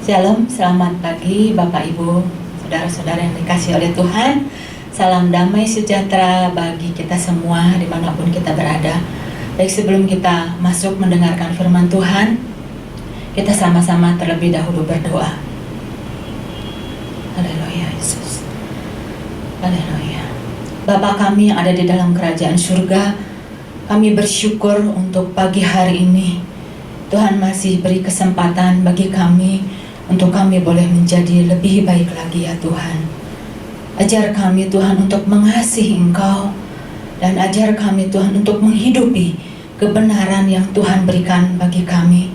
Shalom, selamat pagi Bapak Ibu, saudara-saudara yang dikasihi oleh Tuhan. Salam damai sejahtera bagi kita semua dimanapun kita berada. Baik, sebelum kita masuk mendengarkan firman Tuhan, kita sama-sama terlebih dahulu berdoa. Haleluya Yesus. Haleluya. Bapa kami yang ada di dalam kerajaan surga, kami bersyukur untuk pagi hari ini. Tuhan masih beri kesempatan bagi kami untuk kami boleh menjadi lebih baik lagi ya Tuhan. Ajar kami Tuhan untuk mengasihi Engkau, dan ajar kami Tuhan untuk menghidupi kebenaran yang Tuhan berikan bagi kami.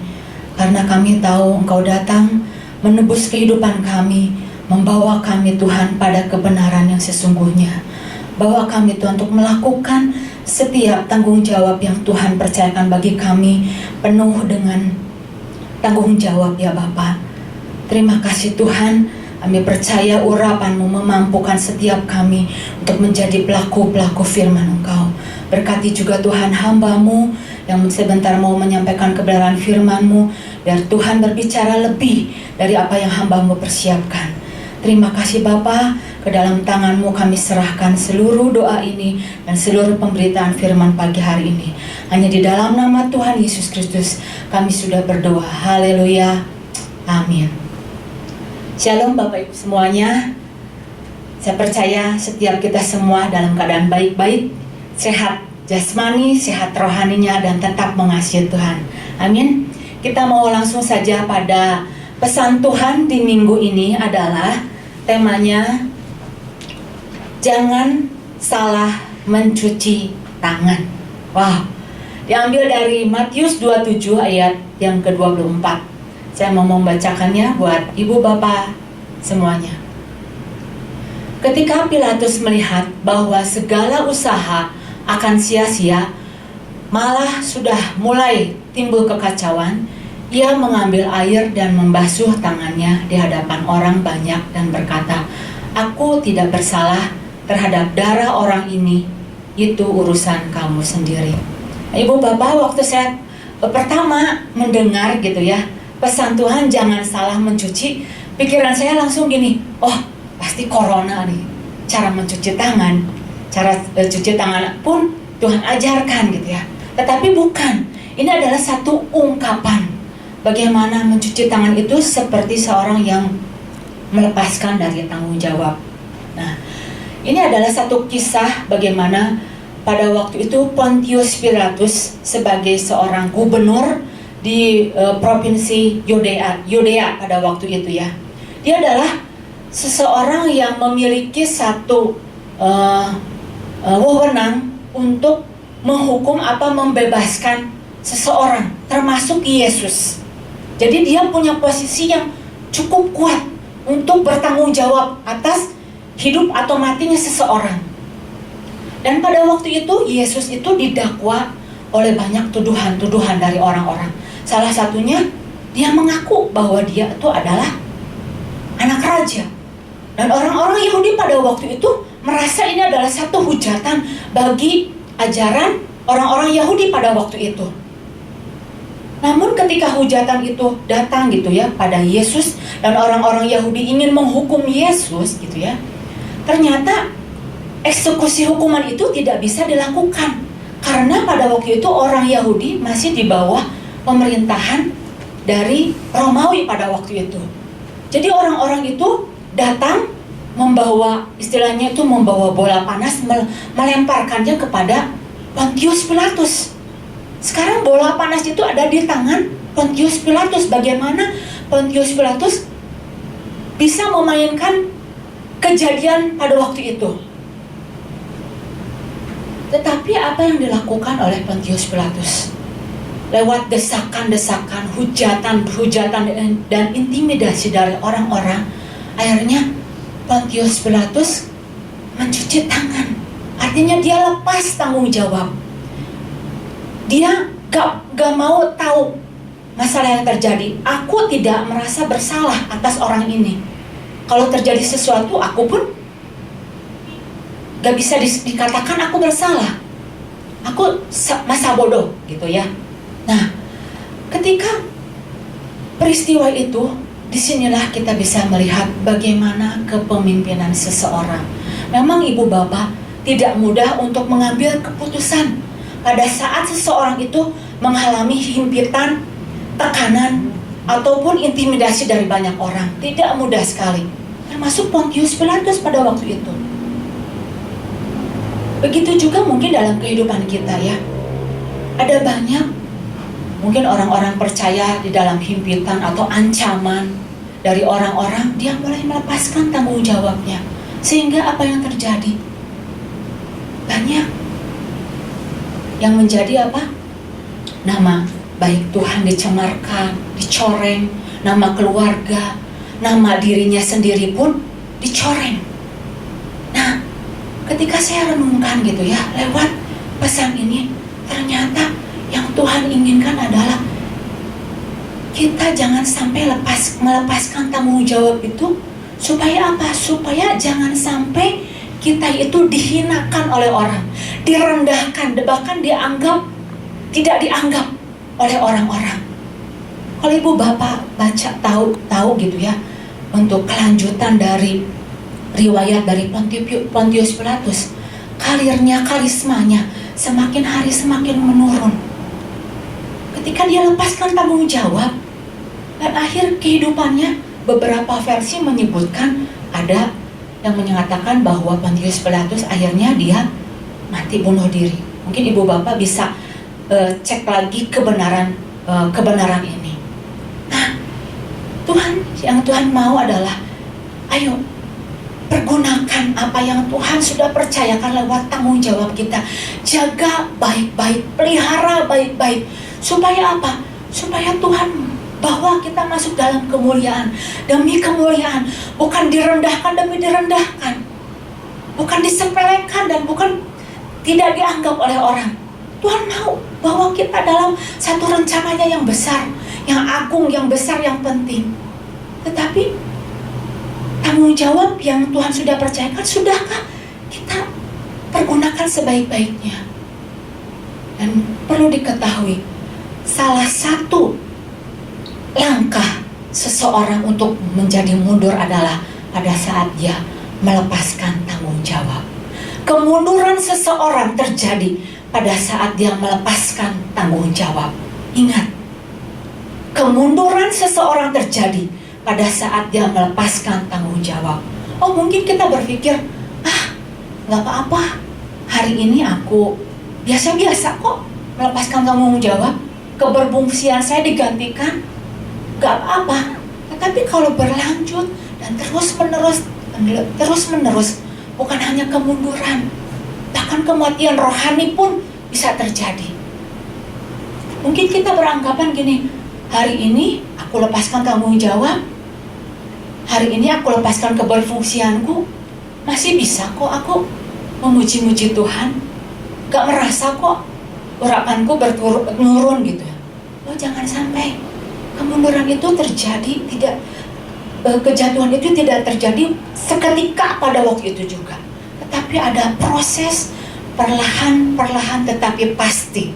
Karena kami tahu Engkau datang menebus kehidupan kami, membawa kami Tuhan pada kebenaran yang sesungguhnya. Bawa kami Tuhan untuk melakukan setiap tanggung jawab yang Tuhan percayakan bagi kami, penuh dengan tanggung jawab ya Bapa. Terima kasih Tuhan, kami percaya urapan-Mu memampukan setiap kami untuk menjadi pelaku-pelaku firman Engkau. Berkati juga Tuhan hamba-Mu yang sebentar mau menyampaikan kebenaran firman-Mu, biar Tuhan berbicara lebih dari apa yang hamba-Mu persiapkan. Terima kasih Bapa, ke dalam tangan-Mu kami serahkan seluruh doa ini dan seluruh pemberitaan firman pagi hari ini. Hanya di dalam nama Tuhan Yesus Kristus kami sudah berdoa. Haleluya. Amin. Shalom Bapak Ibu semuanya. Saya percaya setiap kita semua dalam keadaan baik-baik, sehat jasmani, sehat rohaninya, dan tetap mengasihi Tuhan. Amin. Kita mau langsung saja pada pesan Tuhan di minggu ini adalah temanya jangan salah mencuci tangan. Wow. Diambil dari Matius 27 ayat yang ke-24. Saya mau membacakannya buat ibu bapak semuanya. Ketika Pilatus melihat bahwa segala usaha akan sia-sia, malah sudah mulai timbul kekacauan, ia mengambil air dan membasuh tangannya di hadapan orang banyak dan berkata, "Aku tidak bersalah terhadap darah orang ini, itu urusan kamu sendiri." Ibu bapak, waktu saya pertama mendengar gitu ya, pesan Tuhan jangan salah mencuci, pikiran saya langsung gini, oh pasti corona nih, cara mencuci tangan, cara cuci tangan pun Tuhan ajarkan gitu ya. Tetapi bukan, ini adalah satu ungkapan bagaimana mencuci tangan itu seperti seorang yang melepaskan dari tanggung jawab. Nah, ini adalah satu kisah bagaimana pada waktu itu Pontius Pilatus sebagai seorang gubernur di provinsi Yudea pada waktu itu ya. Dia adalah seseorang yang memiliki satu wewenang untuk menghukum atau membebaskan seseorang, termasuk Yesus. Jadi dia punya posisi yang cukup kuat untuk bertanggung jawab atas hidup atau matinya seseorang. Dan pada waktu itu Yesus itu didakwa oleh banyak tuduhan-tuduhan dari orang-orang. Salah satunya, dia mengaku bahwa dia itu adalah anak raja. Dan orang-orang Yahudi pada waktu itu merasa ini adalah satu hujatan bagi ajaran orang-orang Yahudi pada waktu itu. Namun ketika hujatan itu datang gitu ya pada Yesus, dan orang-orang Yahudi ingin menghukum Yesus gitu ya, ternyata eksekusi hukuman itu tidak bisa dilakukan. Karena pada waktu itu orang Yahudi masih di bawah pemerintahan dari Romawi pada waktu itu. Jadi orang-orang itu datang membawa, istilahnya itu membawa bola panas, melemparkannya kepada Pontius Pilatus. Sekarang bola panas itu ada di tangan Pontius Pilatus. Bagaimana Pontius Pilatus bisa memainkan kejadian pada waktu itu? Tetapi apa yang dilakukan oleh Pontius Pilatus? Lewat desakan-desakan, hujatan dan intimidasi dari orang-orang, akhirnya Pontius Pilatus mencuci tangan. Artinya dia lepas tanggung jawab. Dia gak mau tahu masalah yang terjadi. Aku tidak merasa bersalah atas orang ini. Kalau terjadi sesuatu, aku pun gak bisa dikatakan aku bersalah. Aku masa bodoh gitu ya. Nah, ketika peristiwa itu disinilah kita bisa melihat bagaimana kepemimpinan seseorang. Memang ibu bapak tidak mudah untuk mengambil keputusan pada saat seseorang itu mengalami himpitan, tekanan, ataupun intimidasi dari banyak orang. Tidak mudah sekali. Termasuk Pontius Pilatus pada waktu itu. Begitu juga mungkin dalam kehidupan kita ya. Ada banyak mungkin orang-orang percaya di dalam himpitan atau ancaman dari orang-orang, dia mulai melepaskan tanggung jawabnya. Sehingga apa yang terjadi? Banyak yang menjadi apa? Nama baik Tuhan dicemarkan, dicoreng, nama keluarga, nama dirinya sendiri pun dicoreng. Nah, ketika saya renungkan gitu ya, lewat pesan ini, ternyata yang Tuhan inginkan adalah kita jangan sampai melepaskan tanggung jawab itu. Supaya apa? Supaya jangan sampai kita itu dihinakan oleh orang, direndahkan, bahkan tidak dianggap oleh orang-orang. Kalau ibu bapak baca tahu gitu ya, untuk kelanjutan dari riwayat dari Pontius Pilatus, karismanya semakin hari semakin menurun. Ketika dia lepaskan tanggung jawab, dan akhir kehidupannya, beberapa versi menyebutkan, ada yang menyatakan bahwa Pontius Pilatus akhirnya dia mati bunuh diri. Mungkin ibu bapak bisa cek lagi kebenaran ini. Nah, yang Tuhan mau adalah, ayo pergunakan apa yang Tuhan sudah percayakan lewat tanggung jawab kita. Jaga baik-baik, pelihara baik-baik. Supaya apa? Supaya Tuhan bahwa kita masuk dalam kemuliaan demi kemuliaan, bukan direndahkan demi direndahkan, bukan disepelekan dan bukan tidak dianggap oleh orang. Tuhan mau bahwa kita dalam satu rencananya yang besar, yang agung, yang besar, yang penting. Tetapi tanggung jawab yang Tuhan sudah percayakan, sudahkah kita pergunakan sebaik-baiknya? Dan perlu diketahui, salah satu langkah seseorang untuk menjadi mundur adalah pada saat dia melepaskan tanggung jawab. Kemunduran seseorang terjadi pada saat dia melepaskan tanggung jawab. Ingat, kemunduran seseorang terjadi pada saat dia melepaskan tanggung jawab. Oh, mungkin kita berpikir, gak apa-apa, hari ini aku biasa-biasa kok melepaskan tanggung jawab, keberfungsian saya digantikan, gak apa-apa. Tetapi kalau berlanjut dan terus-menerus, bukan hanya kemunduran, bahkan kematian rohani pun bisa terjadi. Mungkin kita beranggapan gini, hari ini aku lepaskan tanggung jawab, hari ini aku lepaskan keberfungsianku, masih bisa kok aku memuji-muji Tuhan, gak merasa kok urapanku menurun gitu. Oh, jangan sampai kemunduran itu terjadi, kejatuhan itu tidak terjadi seketika pada waktu itu juga, tetapi ada proses perlahan tetapi pasti.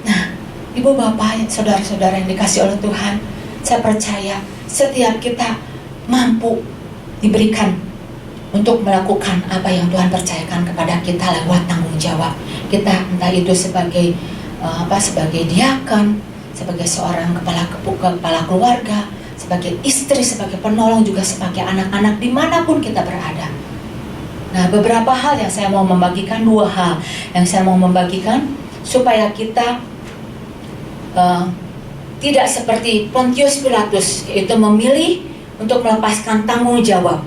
Nah, ibu bapak, saudara-saudara yang dikasih oleh Tuhan, saya percaya setiap kita mampu diberikan untuk melakukan apa yang Tuhan percayakan kepada kita lewat tanggung jawab kita, entah itu sebagai sebagai diakon, sebagai seorang kepala keluarga, sebagai istri, sebagai penolong, juga sebagai anak-anak, dimanapun kita berada. Nah, beberapa hal yang saya mau membagikan, 2 hal yang saya mau membagikan supaya kita tidak seperti Pontius Pilatus, yaitu memilih untuk melepaskan tanggung jawab.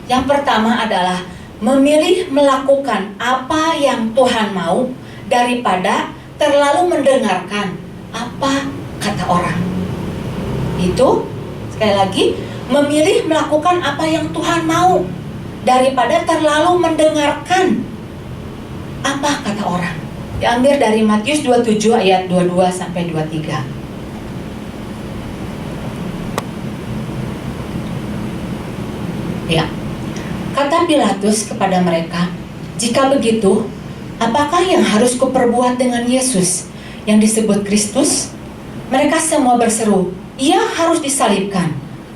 Yang pertama adalah memilih melakukan apa yang Tuhan mau daripada terlalu mendengarkan apa kata orang. Itu sekali lagi, memilih melakukan apa yang Tuhan mau daripada terlalu mendengarkan apa kata orang. Diambil dari Matius 27 ayat 22 sampai 23. Ya. Kata Pilatus kepada mereka, "Jika begitu, apakah yang harus kuperbuat dengan Yesus yang disebut Kristus?" Mereka semua berseru, "Ia harus disalibkan."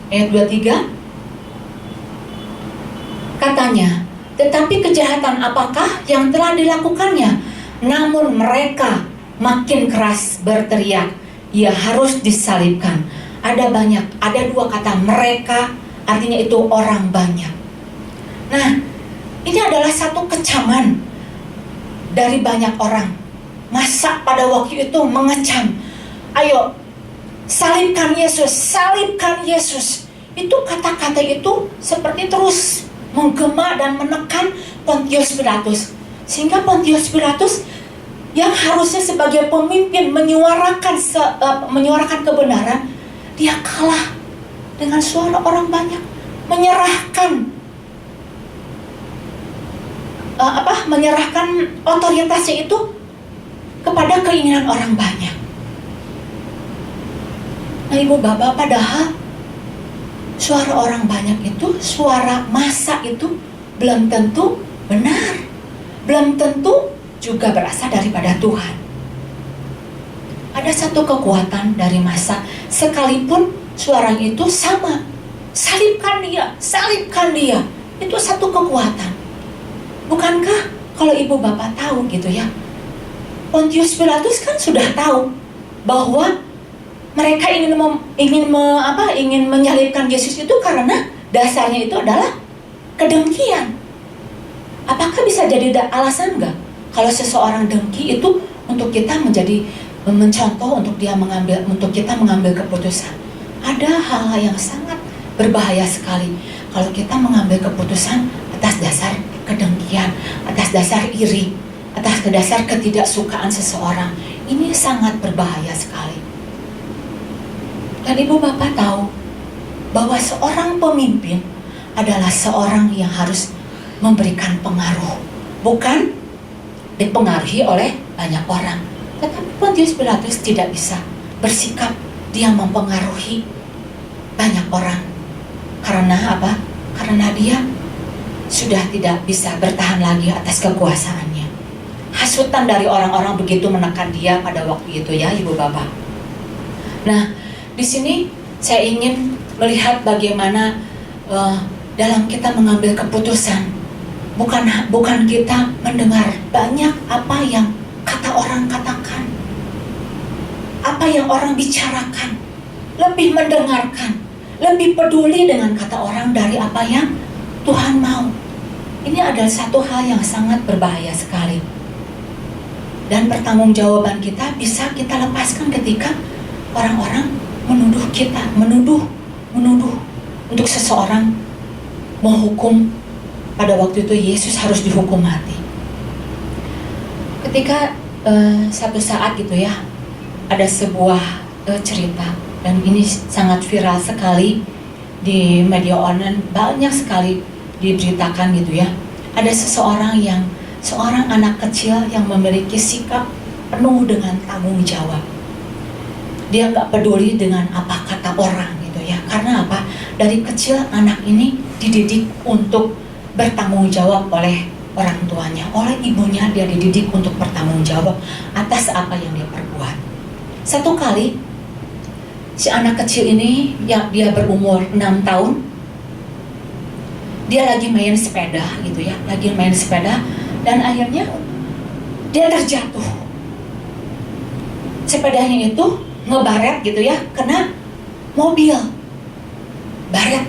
ayat 23. Katanya, tetapi kejahatan apakah yang telah dilakukannya? Namun mereka makin keras berteriak, ia harus disalibkan. Ada dua kata mereka, artinya itu orang banyak. Nah, ini adalah satu kecaman dari banyak orang. Masa pada waktu itu mengecam, ayo salibkan Yesus, salibkan Yesus. Itu kata-kata itu seperti terus menggema dan menekan Pontius Pilatus, sehingga Pontius Pilatus yang harusnya sebagai pemimpin menyuarakan kebenaran, dia kalah dengan suara orang banyak, menyerahkan otoritasnya itu kepada keinginan orang banyak. Nah, Ibu Bapak, padahal suara orang banyak itu, suara massa itu belum tentu benar, belum tentu juga berasal daripada Tuhan. Ada satu kekuatan dari massa, sekalipun suaranya itu sama, salibkan dia, salibkan dia. Itu satu kekuatan. Bukankah kalau Ibu Bapak tahu gitu ya, Pontius Pilatus kan sudah tahu bahwa mereka ingin menyalibkan Yesus itu karena dasarnya itu adalah kedengkian. Apakah bisa jadi alasan enggak? Kalau seseorang dengki itu untuk kita menjadi mencontoh untuk kita mengambil keputusan. Ada hal-hal yang sangat berbahaya sekali kalau kita mengambil keputusan atas dasar kedengkian, atas dasar iri, atas dasar ketidaksukaan seseorang. Ini sangat berbahaya sekali. Dan Ibu Bapak tahu bahwa seorang pemimpin adalah seorang yang harus memberikan pengaruh, bukan dipengaruhi oleh banyak orang. Tetapi Pontius Pilatus tidak bisa bersikap dia mempengaruhi banyak orang. Karena apa? Karena dia sudah tidak bisa bertahan lagi atas kekuasaannya. Hasutan dari orang-orang begitu menekan dia pada waktu itu ya, Ibu Bapak. Nah, di sini saya ingin melihat bagaimana dalam kita mengambil keputusan, bukan kita mendengar banyak apa yang kata orang katakan, apa yang orang bicarakan, lebih mendengarkan, lebih peduli dengan kata orang dari apa yang Tuhan mau. Ini adalah satu hal yang sangat berbahaya sekali. Dan pertanggungjawaban kita bisa kita lepaskan ketika orang-orang menuduh kita, menuduh untuk seseorang menghukum. Pada waktu itu Yesus harus dihukum mati. Ketika satu saat gitu ya, ada sebuah cerita, dan ini sangat viral sekali di media online, banyak sekali diberitakan gitu ya. Ada seorang anak kecil yang memiliki sikap penuh dengan tanggung jawab. Dia nggak peduli dengan apa kata orang gitu ya. Karena apa? Dari kecil anak ini dididik untuk bertanggung jawab oleh orang tuanya, oleh ibunya. Dia dididik untuk bertanggung jawab atas apa yang dia perbuat. Satu kali si anak kecil ini yang dia berumur 6 tahun, dia lagi main sepeda gitu ya, dan akhirnya dia terjatuh. Sepedanya itu ngebaret gitu ya, kena mobil, baret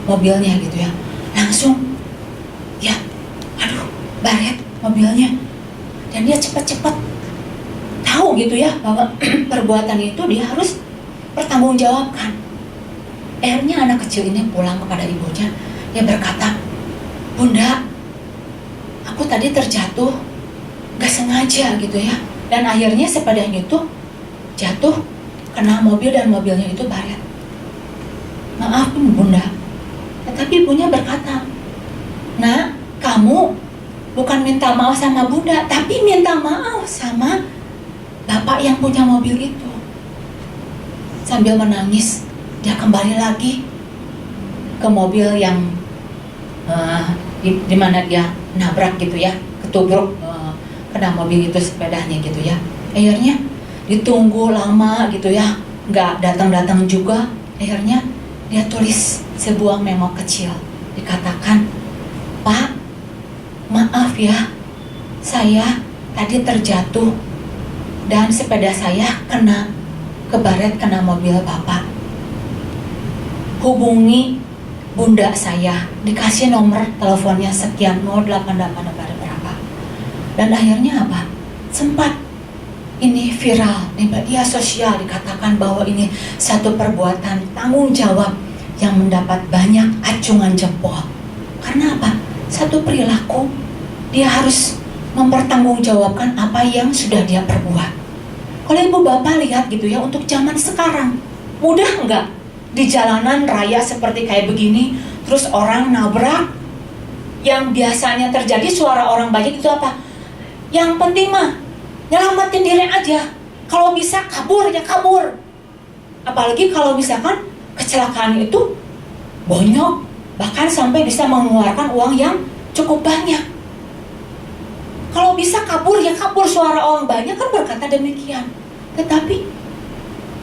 mobilnya gitu ya, langsung ya, aduh, baret mobilnya, dan dia cepat-cepat tahu gitu ya bahwa perbuatan itu dia harus pertanggungjawabkan. Akhirnya anak kecil ini pulang kepada ibunya, dia berkata, "Bunda, aku tadi terjatuh, gak sengaja gitu ya, dan akhirnya sepedanya itu jatuh, kena mobil dan mobilnya itu baret. Maaf Bunda." Tetapi ibunya berkata, "Nak, kamu bukan minta maaf sama Bunda, tapi minta maaf sama Bapak yang punya mobil itu." Sambil menangis, dia kembali lagi ke mobil yang di mana dia nabrak gitu ya, ketubruk, kena mobil itu sepedanya gitu ya. Akhirnya ditunggu lama gitu ya, nggak datang-datang juga. Akhirnya Dia tulis sebuah memo kecil. Dikatakan, "Pak, maaf ya, saya tadi terjatuh dan sepeda saya kena kebaret kena mobil Bapak. Hubungi bunda saya." Dikasih nomor teleponnya sekian, 088 berapa. Dan akhirnya apa? Sempat ini viral di media sosial, dikatakan bahwa ini satu perbuatan tanggung jawab yang mendapat banyak acungan jempol. Karena apa? Satu perilaku, dia harus mempertanggungjawabkan apa yang sudah dia perbuat. Kalau ibu bapak lihat gitu ya, untuk zaman sekarang, mudah nggak di jalanan raya seperti kayak begini, terus orang nabrak, yang biasanya terjadi suara orang banyak itu apa? Yang penting mah nyelamatin diri aja. Kalau bisa kabur ya kabur. Apalagi kalau misalkan kecelakaan itu bonyok, bahkan sampai bisa mengeluarkan uang yang cukup banyak. Kalau bisa kabur ya kabur, suara orang banyak kan berkata demikian. Tetapi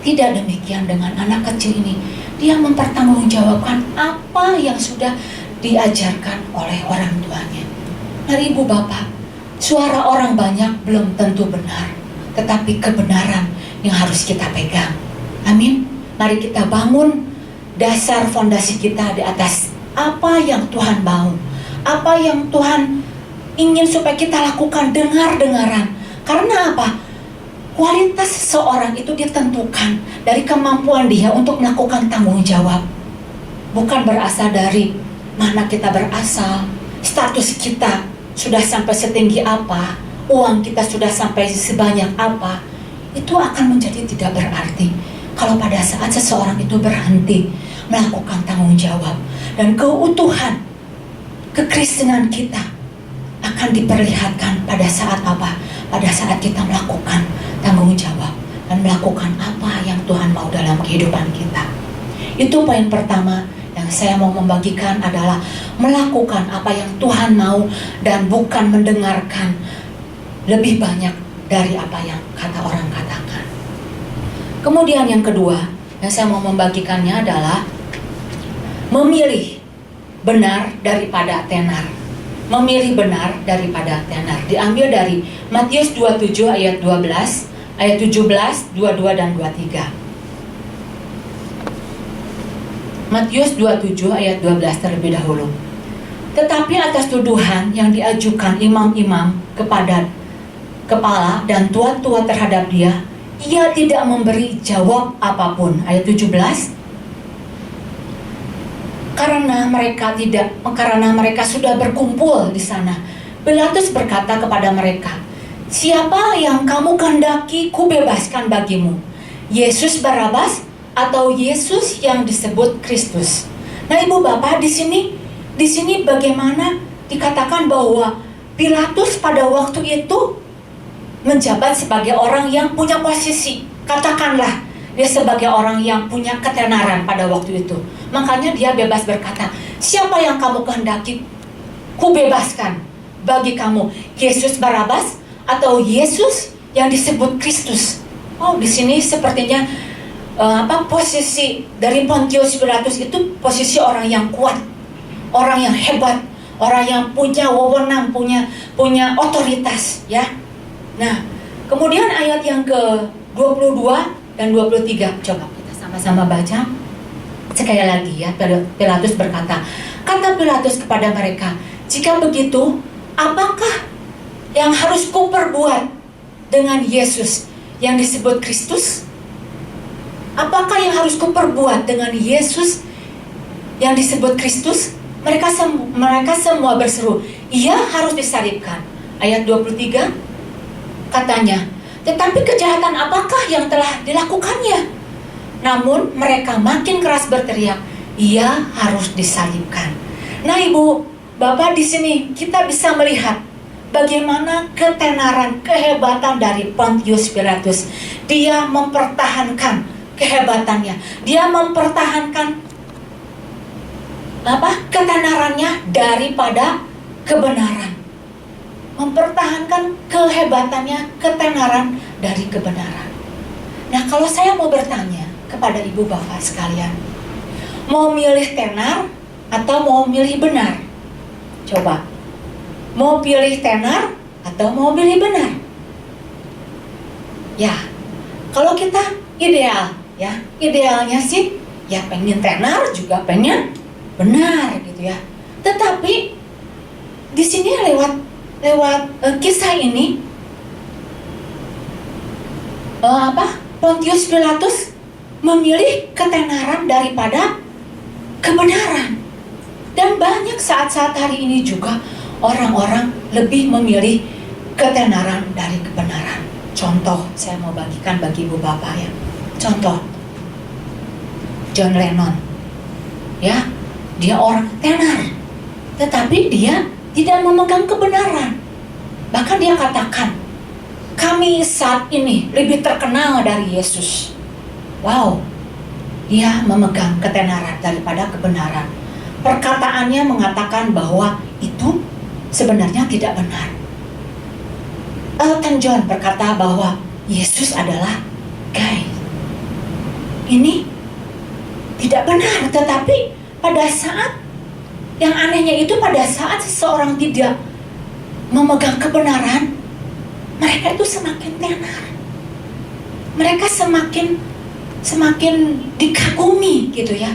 tidak demikian dengan anak kecil ini. Dia mempertanggungjawabkan apa yang sudah diajarkan oleh orang tuanya. Mari ibu bapak, suara orang banyak belum tentu benar, tetapi kebenaran yang harus kita pegang. Amin. Mari kita bangun dasar fondasi kita di atas apa yang Tuhan mau, apa yang Tuhan ingin supaya kita lakukan dengar-dengaran. Karena apa? Kualitas seseorang itu ditentukan dari kemampuan dia untuk melakukan tanggung jawab. Bukan berasal dari mana kita berasal, status kita sudah sampai setinggi apa, uang kita sudah sampai sebanyak apa. Itu akan menjadi tidak berarti kalau pada saat seseorang itu berhenti melakukan tanggung jawab. Dan keutuhan kekristenan kita akan diperlihatkan pada saat apa? Pada saat kita melakukan tanggung jawab dan melakukan apa yang Tuhan mau dalam kehidupan kita. Itu poin pertama yang saya mau membagikan, adalah melakukan apa yang Tuhan mau dan bukan mendengarkan lebih banyak dari apa yang kata orang katakan. Kemudian yang kedua yang saya mau membagikannya adalah memilih benar daripada tenar. Memilih benar daripada tenar. Diambil dari Matius 27 ayat 12, ayat 17, 22 dan 23. Matius 27 ayat 12 terlebih dahulu. Tetapi atas tuduhan yang diajukan imam-imam kepada kepala dan tua-tua terhadap dia, ia tidak memberi jawab apapun. Ayat 17. Karena mereka sudah berkumpul di sana, Pilatus berkata kepada mereka, "Siapa yang kamu kehendaki kubebaskan bagimu? Yesus Barabas atau Yesus yang disebut Kristus?" Nah, ibu bapak, di sini bagaimana dikatakan bahwa Pilatus pada waktu itu menjabat sebagai orang yang punya posisi, katakanlah dia sebagai orang yang punya ketenaran pada waktu itu. Makanya dia bebas berkata, "Siapa yang kamu kehendaki kubebaskan bagi kamu? Yesus Barabas atau Yesus yang disebut Kristus?" Oh, di sini sepertinya posisi dari Pontius Pilatus itu posisi orang yang kuat, orang yang hebat, orang yang punya wewenang, punya otoritas, ya. Nah, kemudian ayat yang ke-22 dan 23, coba kita sama-sama baca. Sekali lagi ya, Pilatus berkata, kata Pilatus kepada mereka, "Jika begitu, apakah yang harus kuperbuat dengan Yesus yang disebut Kristus? Apakah yang harus kuperbuat dengan Yesus yang disebut Kristus?" Mereka semua berseru, "Ia harus disalibkan." Ayat 23 katanya, "Tetapi kejahatan apakah yang telah dilakukannya?" Namun mereka makin keras berteriak, "Ia harus disalibkan." Nah, ibu, bapak, di sini kita bisa melihat bagaimana ketenaran, kehebatan dari Pontius Pilatus. Dia mempertahankan kehebatannya. Dia mempertahankan ketenarannya daripada kebenaran. Mempertahankan kehebatannya, ketenaran dari kebenaran. Nah, kalau saya mau bertanya kepada ibu bapak sekalian, Mau milih tenar atau mau milih benar? Coba. Mau pilih tenar atau mau pilih benar? Ya, kalau kita ideal, ya, idealnya sih ya pengen tenar juga pengen benar gitu ya. Tetapi di sini lewat kisah ini Pontius Pilatus memilih ketenaran daripada kebenaran. Dan banyak saat-saat hari ini juga orang-orang lebih memilih ketenaran dari kebenaran. Contoh, saya mau bagikan bagi ibu bapak ya. Contoh, John Lennon, ya, dia orang tenar, tetapi dia tidak memegang kebenaran. Bahkan dia katakan, kami saat ini lebih terkenal dari Yesus. Wow, dia memegang ketenaran daripada kebenaran. Perkataannya mengatakan bahwa itu sebenarnya tidak benar. Elton John berkata bahwa Yesus adalah gay. Ini tidak benar, tetapi pada saat yang anehnya itu, pada saat seseorang tidak memegang kebenaran, mereka itu semakin tenar. Mereka semakin dikagumi gitu ya.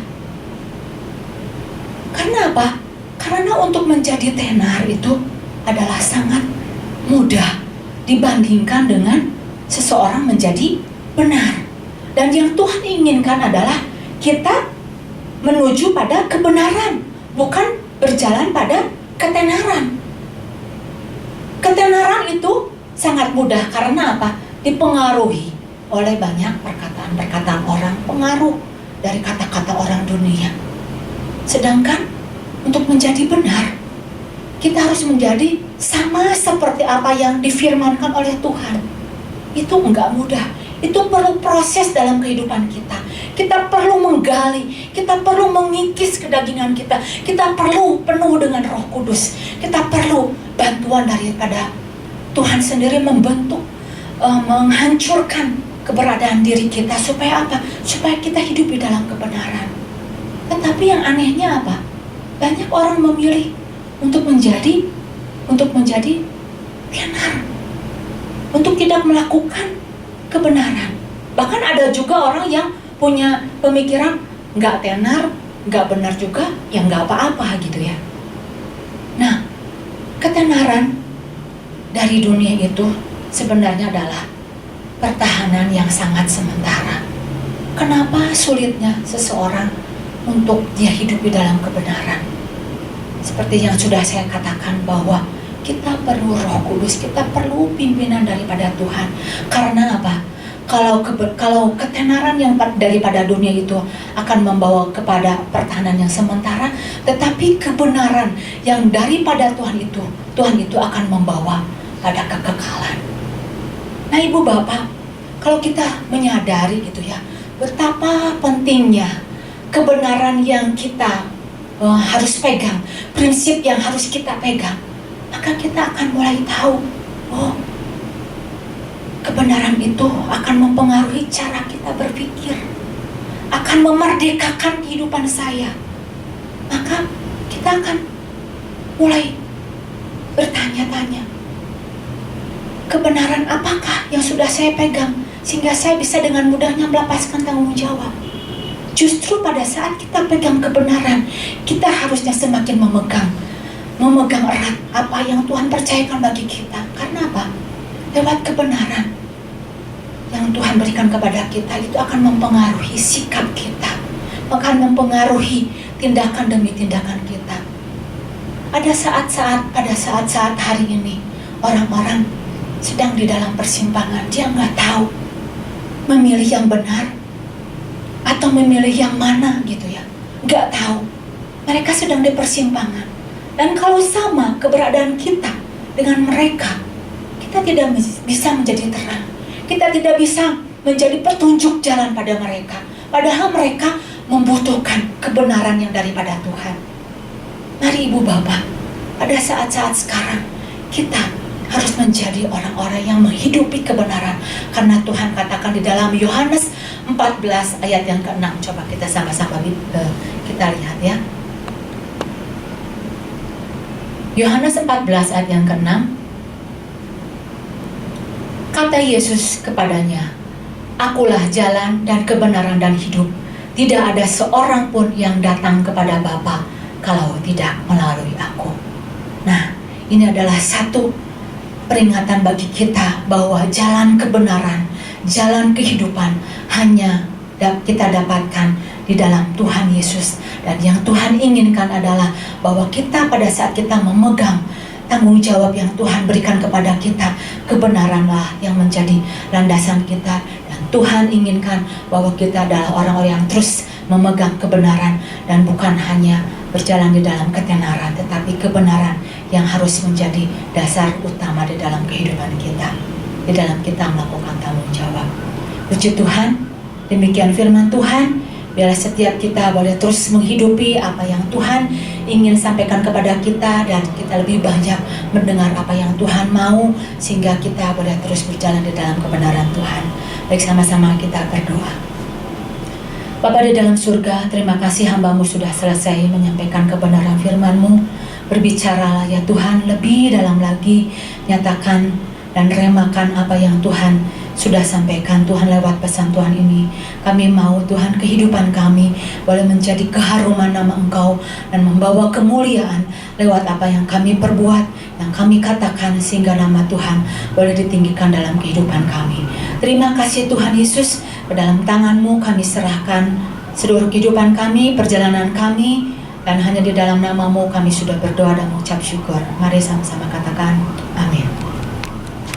Karena apa? Karena untuk menjadi tenar itu adalah sangat mudah dibandingkan dengan seseorang menjadi benar. Dan yang Tuhan inginkan adalah kita menuju pada kebenaran, bukan berjalan pada ketenaran. Ketenaran itu sangat mudah karena apa? Dipengaruhi oleh banyak perkataan-perkataan orang, pengaruh dari kata-kata orang dunia. Sedangkan untuk menjadi benar, kita harus menjadi sama seperti apa yang difirmankan oleh Tuhan. Itu enggak mudah. Itu perlu proses dalam kehidupan kita. Kita perlu menggali, kita perlu mengikis kedagingan kita. Kita perlu penuh dengan Roh Kudus. Kita perlu bantuan daripada Tuhan sendiri membentuk, menghancurkan keberadaan diri kita. Supaya apa? Supaya kita hidup di dalam kebenaran. Tetapi yang anehnya apa? Banyak orang memilih untuk menjadi tenar, untuk tidak melakukan kebenaran. Bahkan ada juga orang yang punya pemikiran nggak tenar, nggak benar juga, yang nggak apa-apa gitu ya. Nah, ketenaran dari dunia itu sebenarnya adalah pertahanan yang sangat sementara. Kenapa sulitnya seseorang untuk dia hidup di dalam kebenaran? Seperti yang sudah saya katakan bahwa kita perlu Roh Kudus, kita perlu pimpinan daripada Tuhan. Karena apa? Kalau ketenaran yang daripada dunia itu akan membawa kepada pertahanan yang sementara, tetapi kebenaran yang daripada Tuhan itu akan membawa pada kekekalan. Nah, ibu bapak, kalau kita menyadari gitu ya, betapa pentingnya kebenaran yang kita harus pegang, prinsip yang harus kita pegang, maka kita akan mulai tahu, oh, kebenaran itu akan mempengaruhi cara kita berpikir, akan memerdekakan kehidupan saya. Maka kita akan mulai bertanya-tanya, kebenaran apakah yang sudah saya pegang sehingga saya bisa dengan mudahnya melepaskan tanggung jawab. Justru pada saat kita pegang kebenaran, kita harusnya semakin memegang erat apa yang Tuhan percayakan bagi kita. Karena apa? Lewat kebenaran yang Tuhan berikan kepada kita itu akan mempengaruhi sikap kita, akan mempengaruhi tindakan demi tindakan kita. Pada saat-saat hari ini, orang-orang sedang di dalam persimpangan. Dia nggak tahu memilih yang benar atau memilih yang mana gitu ya. Nggak tahu. Mereka sedang di persimpangan. Dan kalau sama keberadaan kita dengan mereka, kita tidak bisa menjadi terang. Kita tidak bisa menjadi petunjuk jalan pada mereka. Padahal mereka membutuhkan kebenaran yang daripada Tuhan. Mari ibu bapak, pada saat-saat sekarang kita harus menjadi orang-orang yang menghidupi kebenaran. Karena Tuhan katakan di dalam Yohanes 14 ayat yang ke-6. Coba kita sama-sama kita Kita lihat ya. Yohanes 14 ayat yang ke-6. Kata Yesus kepadanya, "Akulah jalan dan kebenaran dan hidup. Tidak ada seorang pun yang datang kepada Bapa kalau tidak melalui aku." Nah, ini adalah satu peringatan bagi kita bahwa jalan kebenaran, jalan kehidupan hanya kita dapatkan di dalam Tuhan Yesus. Dan yang Tuhan inginkan adalah bahwa kita pada saat kita memegang tanggung jawab yang Tuhan berikan kepada kita, kebenaranlah yang menjadi landasan kita. Dan Tuhan inginkan bahwa kita adalah orang-orang yang terus memegang kebenaran dan bukan hanya berjalan di dalam ketenaran, tetapi kebenaran yang harus menjadi dasar utama di dalam kehidupan kita, di dalam kita melakukan tanggung jawab. Puji Tuhan, demikian firman Tuhan. Biarlah setiap kita boleh terus menghidupi apa yang Tuhan ingin sampaikan kepada kita, dan kita lebih banyak mendengar apa yang Tuhan mau, sehingga kita boleh terus berjalan di dalam kebenaran Tuhan. Baik, sama-sama kita berdoa. Bapa di dalam surga, terima kasih hamba-Mu sudah selesai menyampaikan kebenaran firman-Mu. Berbicaralah ya Tuhan lebih dalam lagi, nyatakan dan remakan apa yang Tuhan sudah sampaikan Tuhan lewat pesan Tuhan ini. Kami mau Tuhan kehidupan kami boleh menjadi keharuman nama Engkau dan membawa kemuliaan lewat apa yang kami perbuat, yang kami katakan, sehingga nama Tuhan boleh ditinggikan dalam kehidupan kami. Terima kasih Tuhan Yesus, ke dalam tangan-Mu kami serahkan seluruh kehidupan kami, perjalanan kami, dan hanya di dalam nama-Mu kami sudah berdoa dan mengucap syukur. Mari sama-sama katakan,